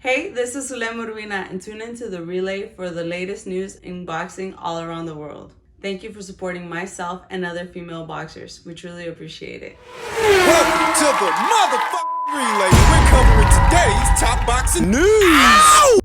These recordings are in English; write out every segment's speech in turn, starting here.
Hey, this is Zulem Urbina, and tune into the relay for the latest news in boxing all around the world. Thank you for supporting myself and other female boxers. We truly appreciate it. Welcome to the motherfucking relay. We're covering today's top boxing news. Ow!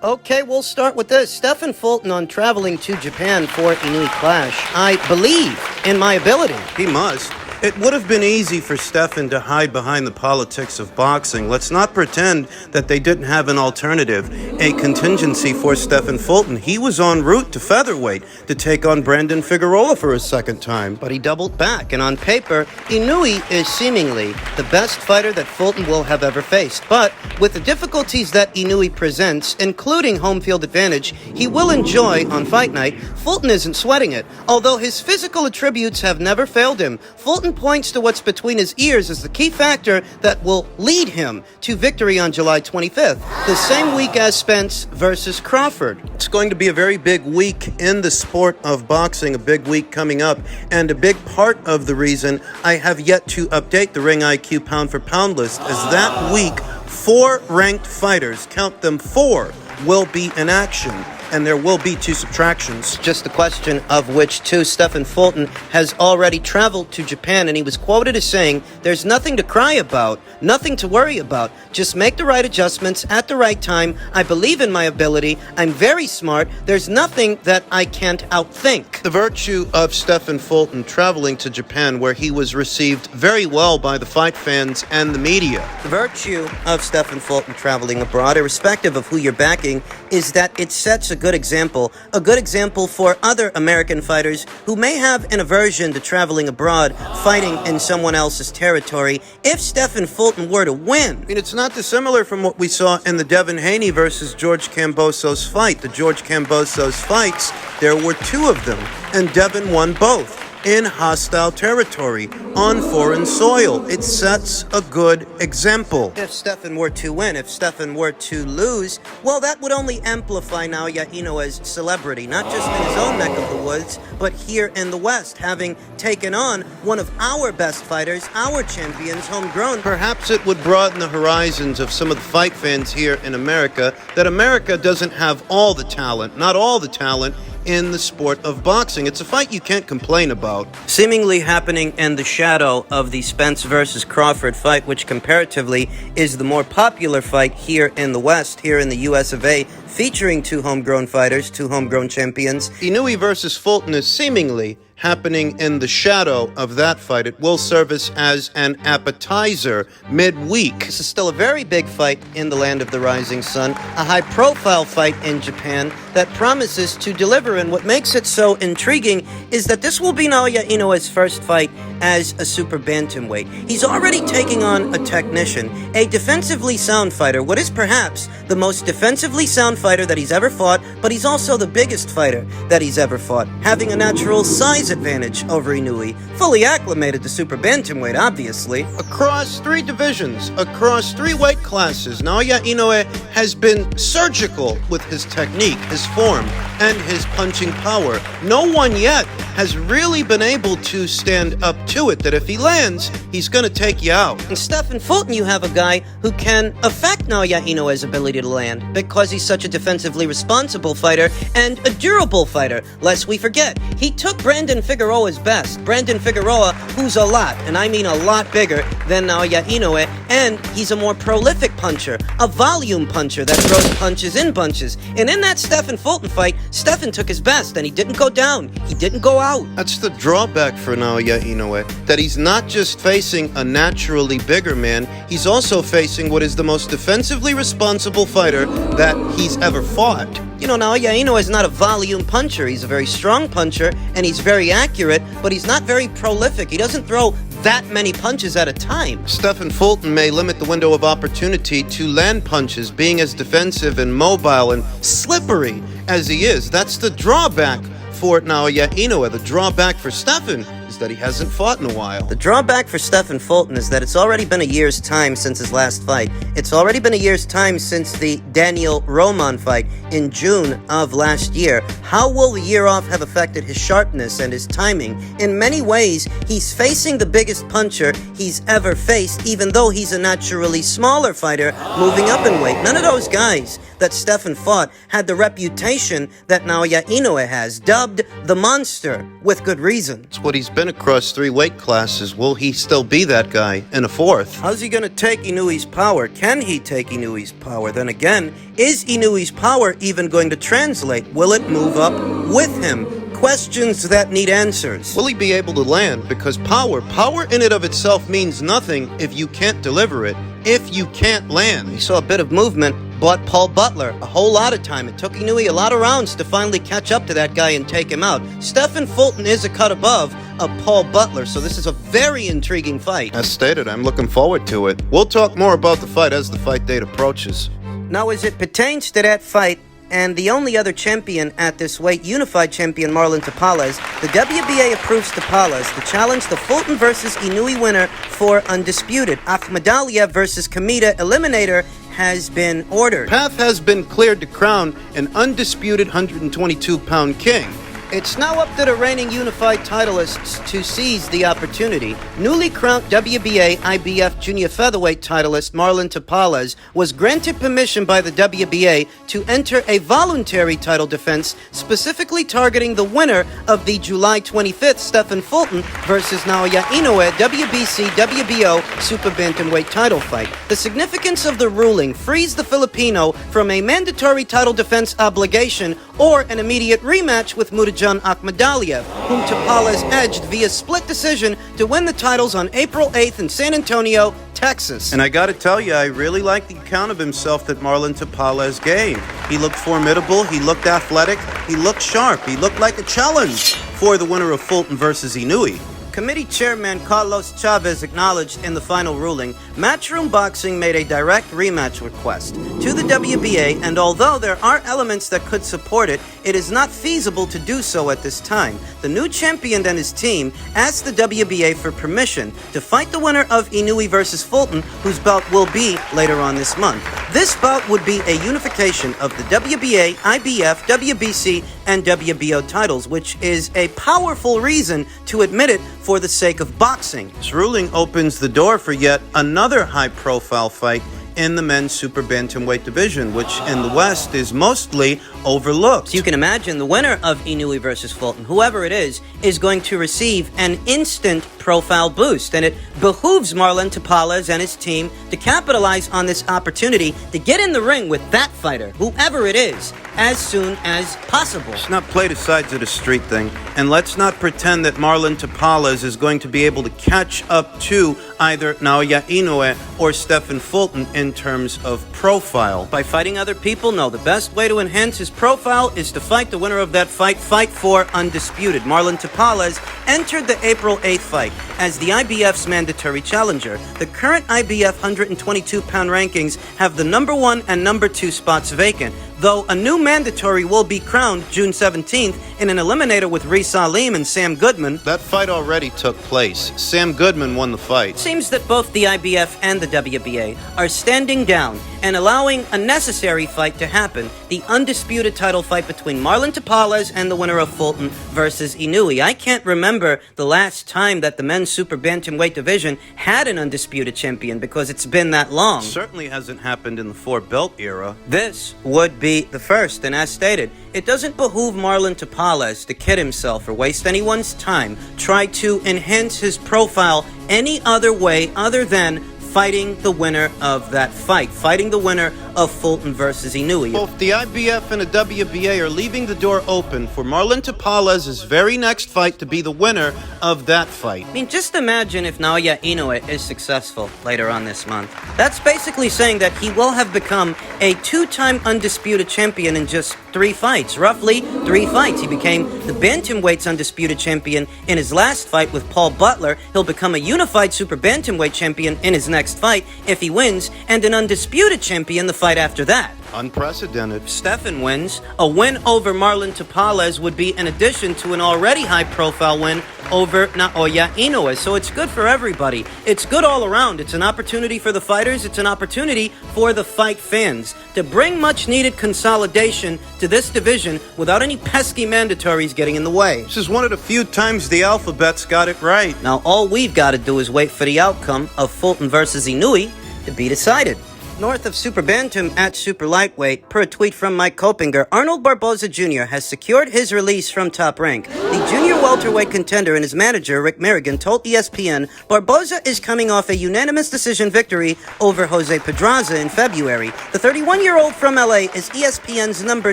Okay, we'll start with this. Stephen Fulton on traveling to Japan for Inoue clash. I believe in my ability. He must. It would have been easy for Stephen to hide behind the politics of boxing. Let's not pretend that they didn't have an alternative, a contingency for Stephen Fulton. He was en route to featherweight to take on Brandon Figueroa for a second time. But he doubled back, and on paper, Inoue is seemingly the best fighter that Fulton will have ever faced. But with the difficulties that Inoue presents, including home field advantage, he will enjoy on fight night. Fulton isn't sweating it. Although his physical attributes have never failed him, Fulton points to what's between his ears as the key factor that will lead him to victory on July 25th, the same week as Spence versus Crawford. It's going to be a very big week in the sport of boxing, a big week coming up, and a big part of the reason I have yet to update the Ring IQ pound for pound list is that week 4 ranked fighters, count them 4, will be in action. And there will be 2 subtractions. Just the question of which 2. Stephen Fulton has already traveled to Japan, and he was quoted as saying, "There's nothing to cry about, nothing to worry about. Just make the right adjustments at the right time. I believe in my ability. I'm very smart. There's nothing that I can't outthink." The virtue of Stephen Fulton traveling to Japan, where he was received very well by the fight fans and the media. The virtue of Stephen Fulton traveling abroad, irrespective of who you're backing, is that it sets a good example for other American fighters who may have an aversion to traveling abroad, fighting in someone else's territory. If Stephen Fulton were to win, I mean, it's not dissimilar from what we saw in the Devin Haney versus George Kambosos fight. The George Kambosos fights, there were 2 of them, and Devin won both in hostile territory, on foreign soil. It sets a good example. If Stephen were to win, if Stephen were to lose, well, that would only amplify Naoya Inoue's celebrity, not just in his own neck of the woods, but here in the West, having taken on one of our best fighters, our champions, homegrown. Perhaps it would broaden the horizons of some of the fight fans here in America, that America doesn't have all the talent, not all the talent, in the sport of boxing. It's a fight you can't complain about. Seemingly happening in the shadow of the Spence versus Crawford fight, which comparatively is the more popular fight here in the West, here in the US of A, featuring 2 homegrown fighters, 2 homegrown champions. Inoue versus Fulton is seemingly happening in the shadow of that fight. It will service as an appetizer midweek. This is still a very big fight in the land of the rising sun, a high-profile fight in Japan that promises to deliver, and what makes it so intriguing is that this will be Naoya Inoue's first fight as a super bantamweight. He's already taking on a technician, a defensively sound fighter, what is perhaps the most defensively sound fighter that he's ever fought, but he's also the biggest fighter that he's ever fought, having a natural size advantage over Inoue, fully acclimated to super bantamweight, obviously. Across 3 divisions, across 3 weight classes, Naoya Inoue has been surgical with his technique, his form, and his punching power. No one yet has really been able to stand up to it, that if he lands, he's going to take you out. In Stephen Fulton, you have a guy who can affect Naoya Inoue's ability to land because he's such a defensively responsible fighter and a durable fighter. Lest we forget, he took Brandon Figueroa's best. Brandon Figueroa, who's a lot, and I mean a lot bigger than Naoya Inoue, and he's a more prolific puncher, a volume puncher that throws punches in bunches. And in that Stephen Fulton fight, Stephen took his best, and he didn't go down. He didn't go out. That's the drawback for Naoya Inoue, that he's not just facing a naturally bigger man, he's also facing what is the most defensively responsible fighter that he's ever fought. You know, Naoya Inoue is not a volume puncher. He's a very strong puncher, and he's very accurate, but he's not very prolific. He doesn't throw that many punches at a time. Stephen Fulton may limit the window of opportunity to land punches, being as defensive and mobile and slippery as he is. That's the drawback for Naoya Inoue. The drawback for Stephen is is that he hasn't fought in a while. The drawback for Stephen Fulton is that it's already been a year's time since his last fight. It's already been a year's time since the Daniel Roman fight in June of last year. How will the year off have affected his sharpness and his timing? In many ways, he's facing the biggest puncher he's ever faced, even though he's a naturally smaller fighter moving up in weight. None of those guys that Stephen fought had the reputation that Naoya Inoue has, dubbed the Monster, with good reason. It's what he's been across 3 weight classes. Will he still be that guy in a 4th? How's he gonna take Inoue's power? Can he take Inoue's power? Then again, is Inoue's power even going to translate? Will it move up with him? Questions that need answers. Will he be able to land? Because power in and of itself means nothing if you can't deliver it, if you can't land. We saw a bit of movement, bought Paul Butler a whole lot of time. It took Inoue a lot of rounds to finally catch up to that guy and take him out. Stephen Fulton is a cut above of Paul Butler, so this is a very intriguing fight. As stated, I'm looking forward to it. We'll talk more about the fight as the fight date approaches. Now, as it pertains to that fight, and the only other champion at this weight, unified champion Marlon Tapales, the WBA approves Tapales to challenge the Fulton versus Inoue winner for undisputed. Akhmadaliev versus Kamita eliminator has been ordered. Path has been cleared to crown an undisputed 122-pound king. It's now up to the reigning unified titleists to seize the opportunity. Newly crowned WBA IBF junior featherweight titleist Marlon Tapales was granted permission by the WBA to enter a voluntary title defense, specifically targeting the winner of the July 25th Stephen Fulton versus Naoya Inoue WBC WBO super bantamweight title fight. The significance of the ruling frees the Filipino from a mandatory title defense obligation or an immediate rematch with Mudajan Akhmadaliev, whom Tapales edged via split decision to win the titles on April 8th in San Antonio, Texas. And I gotta tell you, I really like the account of himself that Marlon Tapales gave. He looked formidable, he looked athletic, he looked sharp, he looked like a challenge for the winner of Fulton versus Inoue. Committee Chairman Carlos Chavez acknowledged in the final ruling, Matchroom Boxing made a direct rematch request to the WBA, and although there are elements that could support it, it is not feasible to do so at this time. The new champion and his team asked the WBA for permission to fight the winner of Inoue versus Fulton, whose bout will be later on this month. This bout would be a unification of the WBA, IBF, WBC, and WBO titles, which is a powerful reason to admit it for the sake of boxing. This ruling opens the door for yet another high-profile fight in the men's super bantamweight division, which in the West is mostly overlooked. So you can imagine the winner of Inoue versus Fulton, whoever it is going to receive an instant profile boost, and it behooves Marlon Tapales and his team to capitalize on this opportunity to get in the ring with that fighter, whoever it is, as soon as possible. Let's not play the sides of the street thing, and let's not pretend that Marlon Tapales is going to be able to catch up to either Naoya Inoue or Stephen Fulton in terms of profile. By fighting other people? No, the best way to enhance his profile is to fight the winner of that fight for undisputed. Marlon Tapales entered the April 8th fight as the IBF's mandatory challenger. The current IBF 122-pound rankings have the number 1 and number 2 spots vacant, though a new mandatory will be crowned June 17th in an eliminator with Reece Salim and Sam Goodman. That fight already took place. Sam Goodman won the fight. Seems that both the IBF and the WBA are standing down and allowing a necessary fight to happen, the undisputed title fight between Marlon Tapales and the winner of Fulton versus Inoue. I can't remember the last time that the men's super bantamweight division had an undisputed champion, because it's been that long. It certainly hasn't happened in the 4-belt era. This would be the first, and as stated, it doesn't behoove Marlon Tapales to kid himself or waste anyone's time, try to enhance his profile any other way other than fighting the winner of that fight, fighting the winner of Fulton versus Inoue. Both the IBF and the WBA are leaving the door open for Marlon Tapales' very next fight to be the winner of that fight. I mean, just imagine if Naoya Inoue is successful later on this month. That's basically saying that he will have become a 2-time undisputed champion in just 3 fights. Roughly 3 fights. He became the bantamweight's undisputed champion in his last fight with Paul Butler. He'll become a unified super bantamweight champion in his next fight if he wins, and an undisputed champion the fight after that. Unprecedented. Stefan wins. A win over Marlon Tapales would be an addition to an already high-profile win over Naoya Inoue. So it's good for everybody. It's good all around. It's an opportunity for the fighters. It's an opportunity for the fight fans to bring much-needed consolidation to this division without any pesky mandatories getting in the way. This is one of the few times the alphabet's got it right. Now all we've got to do is wait for the outcome of Fulton versus Inoue to be decided. North of Super Bantam at Super Lightweight, per a tweet from Mike Kopinger, Arnold Barbosa Jr. has secured his release from Top Rank. The junior welterweight contender and his manager, Rick Merrigan, told ESPN Barbosa is coming off a unanimous decision victory over Jose Pedraza in February. The 31-year-old from LA is ESPN's number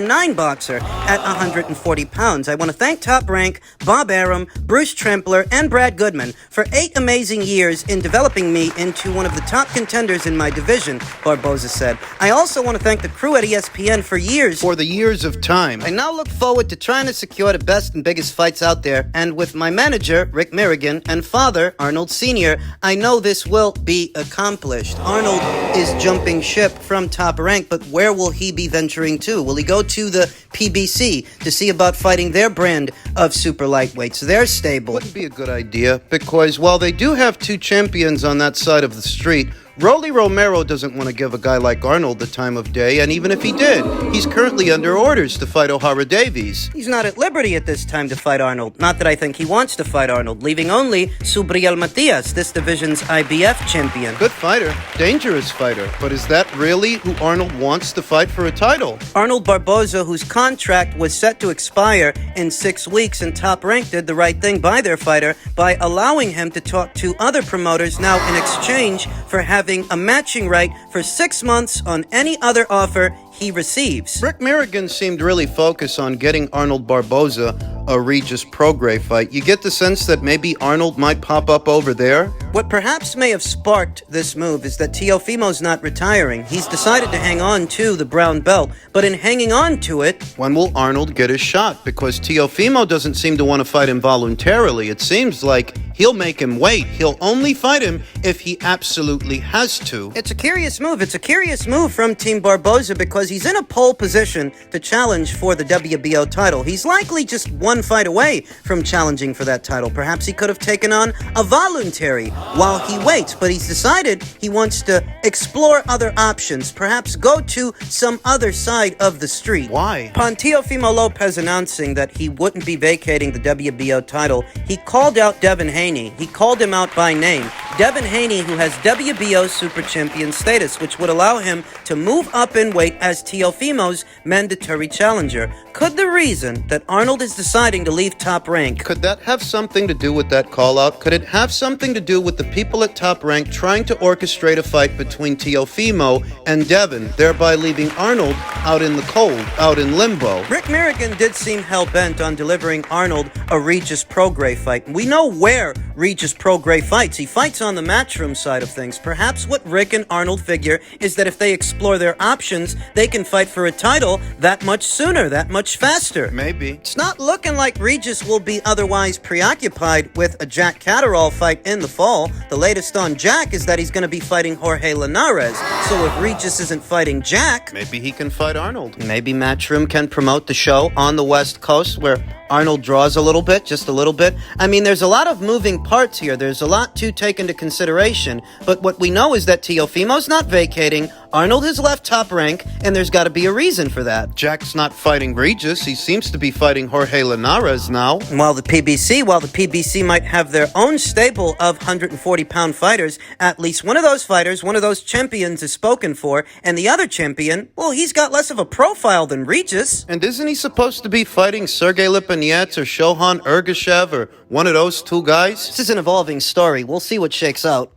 9 boxer at 140 pounds. I want to thank Top Rank, Bob Arum, Bruce Trempler, and Brad Goodman for 8 amazing years in developing me into one of the top contenders in my division, Barbosa said. I also want to thank the crew at ESPN for years. For the years of time. I now look forward to trying to secure the best and biggest fights out there, and with my manager, Rick Merrigan, and father, Arnold Sr., I know this will be accomplished. Arnold is jumping ship from Top Rank, but where will he be venturing to? Will he go to the PBC to see about fighting their brand of super lightweights, their stable? Wouldn't be a good idea, because while they do have 2 champions on that side of the street, Rolly Romero doesn't want to give a guy like Arnold the time of day, and even if he did, he's currently under orders to fight O'Hara Davies. He's not at liberty at this time to fight Arnold. Not that I think he wants to fight Arnold, leaving only Subriel Matias, this division's IBF champion. Good fighter, dangerous fighter, but is that really who Arnold wants to fight for a title? Arnold Barbosa, whose contract was set to expire in 6 weeks, and Top Rank did the right thing by their fighter by allowing him to talk to other promoters now in exchange for having a matching right for 6 months on any other offer he receives. Rick Merrigan seemed really focused on getting Arnold Barbosa a Regis Prograis fight. You get the sense that maybe Arnold might pop up over there? What perhaps may have sparked this move is that Teofimo's not retiring. He's decided to hang on to the brown belt, but in hanging on to it... When will Arnold get his shot? Because Teofimo doesn't seem to want to fight him voluntarily. It seems like he'll make him wait. He'll only fight him if he absolutely has to. It's a curious move. It's a curious move from Team Barbosa because he's in a pole position to challenge for the WBO title. He's likely just 1 fight away from challenging for that title. Perhaps he could have taken on a voluntary while he waits, but he's decided he wants to explore other options, perhaps go to some other side of the street. Why? Upon Teofimo Lopez announcing that he wouldn't be vacating the WBO title, he called out Devin Haney. He called him out by name. Devin Haney, who has WBO Super Champion status, which would allow him to move up in weight as Teofimo's mandatory challenger. Could the reason that Arnold is deciding to leave Top Rank... Could that have something to do with that call-out? Could it have something to do with the people at Top Rank trying to orchestrate a fight between Teofimo and Devin, thereby leaving Arnold out in the cold, out in limbo? Rick Merrigan did seem hell-bent on delivering Arnold a Regis Prograis fight. We know where Regis Prograis fights. He fights on the Matchroom side of things. Perhaps what Rick and Arnold figure is that if they explore their options, they can fight for a title that much sooner, that much faster. Maybe. It's not looking like Regis will be otherwise preoccupied with a Jack Catterall fight in the fall. The latest on Jack is that he's going to be fighting Jorge Linares. So if Regis isn't fighting Jack... Maybe he can fight Arnold. Maybe Matchroom can promote the show on the West Coast where Arnold draws a little bit, just a little bit. I mean, there's a lot of moving parts here. There's a lot to take into consideration. But what we know is that Teofimo's not vacating, Arnold has left Top Rank, and there's got to be a reason for that. Jack's not fighting Regis. He seems to be fighting Jorge Linares now. While the PBC might have their own stable of 140-pound fighters, at least one of those fighters, one of those champions is spoken for, and the other champion, well, he's got less of a profile than Regis. And isn't he supposed to be fighting Sergey Lipinets or Shohan Ergashev or one of those 2 guys? This is an evolving story. We'll see what shakes out.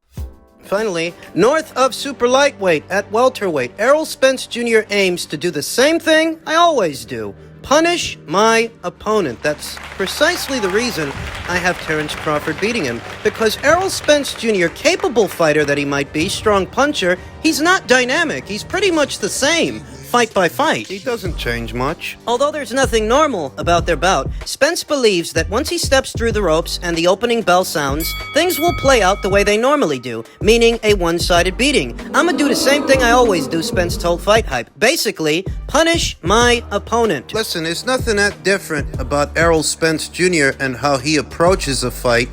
Finally, north of super lightweight at welterweight, Errol Spence Jr. aims to do the same thing I always do. Punish my opponent. That's precisely the reason I have Terrence Crawford beating him. Because Errol Spence Jr., capable fighter that he might be, strong puncher, he's not dynamic. He's pretty much the same. fight by fight. He doesn't change much. Although there's nothing normal about their bout, Spence believes that once he steps through the ropes and the opening bell sounds, things will play out the way they normally do, meaning a one-sided beating. I'ma do the same thing I always do, Spence told Fight Hype. Basically, punish my opponent. Listen, there's nothing that different about Errol Spence Jr. and how he approaches a fight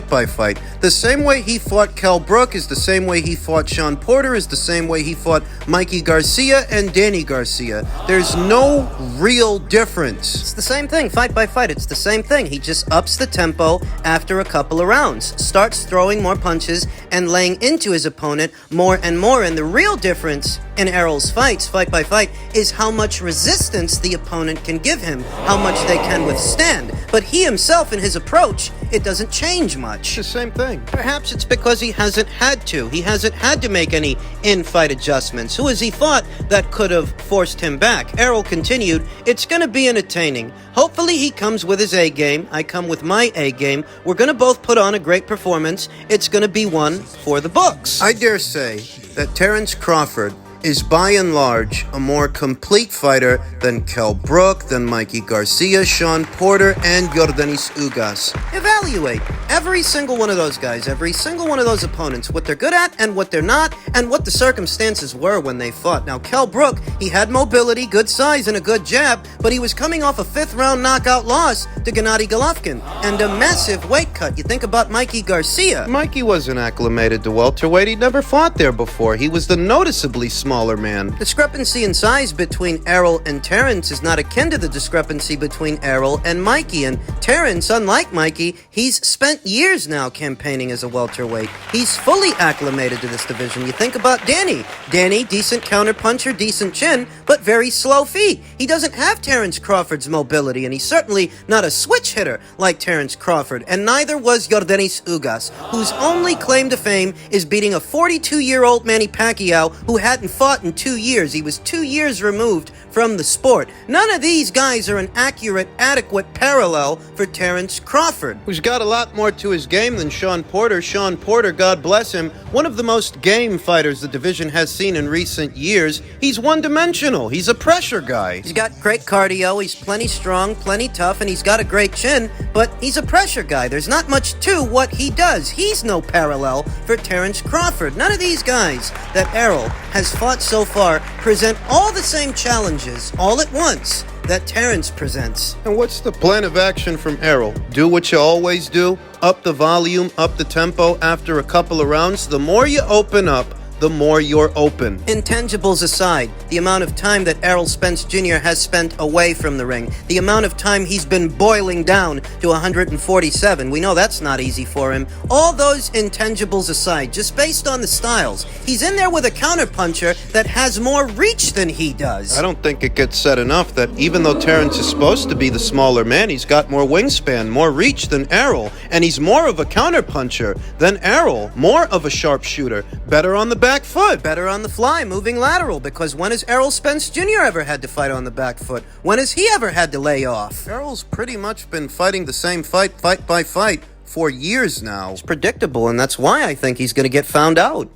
by fight. The same way he fought Kell Brook is the same way he fought Sean Porter, is the same way he fought Mikey Garcia and Danny Garcia. There's no real difference. It's the same thing, fight by fight. It's the same thing. He just ups the tempo after a couple of rounds, starts throwing more punches and laying into his opponent more and more. And the real difference in Errol's fights, fight by fight, is how much resistance the opponent can give him, how much they can withstand. But he himself, in his approach, it doesn't change much. It's the same thing. Perhaps it's because he hasn't had to. He hasn't had to make any in-fight adjustments. Who has he fought that could have forced him back? Errol continued, it's going to be entertaining. Hopefully he comes with his A game. I come with my A game. We're going to both put on a great performance. It's going to be one for the books. I dare say that Terrence Crawford is by and large a more complete fighter than Kell Brook, than Mikey Garcia, Sean Porter, and Yordenis Ugas. Evaluate every single one of those guys, every single one of those opponents, what they're good at and what they're not, and what the circumstances were when they fought. Now, Kell Brook, he had mobility, good size, and a good jab, but he was coming off a fifth-round knockout loss to Gennady Golovkin, and a massive weight cut. You think about Mikey Garcia. Mikey wasn't acclimated to welterweight. He'd never fought there before. He was the noticeably smaller man. Discrepancy in size between Errol and Terrence is not akin to the discrepancy between Errol and Mikey. And Terrence, unlike Mikey, he's spent years now campaigning as a welterweight. He's fully acclimated to this division. You think about Danny. Danny, decent counterpuncher, decent chin, but very slow feet. He doesn't have Terrence Crawford's mobility, and he's certainly not a switch hitter like Terrence Crawford. And neither was Yordenis Ugas, whose only claim to fame is beating a 42-year-old Manny Pacquiao who hadn't fought in 2 years. He was 2 years removed from the sport. None of these guys are an accurate, adequate parallel for Terrence Crawford, who's got a lot more to his game than Sean Porter. Sean Porter, God bless him, one of the most game fighters the division has seen in recent years. He's one-dimensional. He's a pressure guy. He's got great cardio, he's plenty strong, plenty tough, and he's got a great chin, but he's a pressure guy. There's not much to what he does. He's no parallel for Terrence Crawford. None of these guys that Errol has fought so far present all the same challenges all at once that Terrence presents. And what's the plan of action from Errol? Do what you always do. Up the volume, up the tempo after a couple of rounds. The more you open up, the more you're open. Intangibles aside, the amount of time that Errol Spence Jr. has spent away from the ring, the amount of time he's been boiling down to 147, we know that's not easy for him. All those intangibles aside, just based on the styles, he's in there with a counterpuncher that has more reach than he does. I don't think it gets said enough that even though Terrence is supposed to be the smaller man, he's got more wingspan, more reach than Errol, and he's more of a counterpuncher than Errol, more of a sharpshooter, better on the back foot, better on the fly, moving lateral, because when has Errol Spence Jr. ever had to fight on the back foot? When has he ever had to lay off? Errol's pretty much been fighting the same fight by fight for years now. It's predictable, and that's why I think he's going to get found out.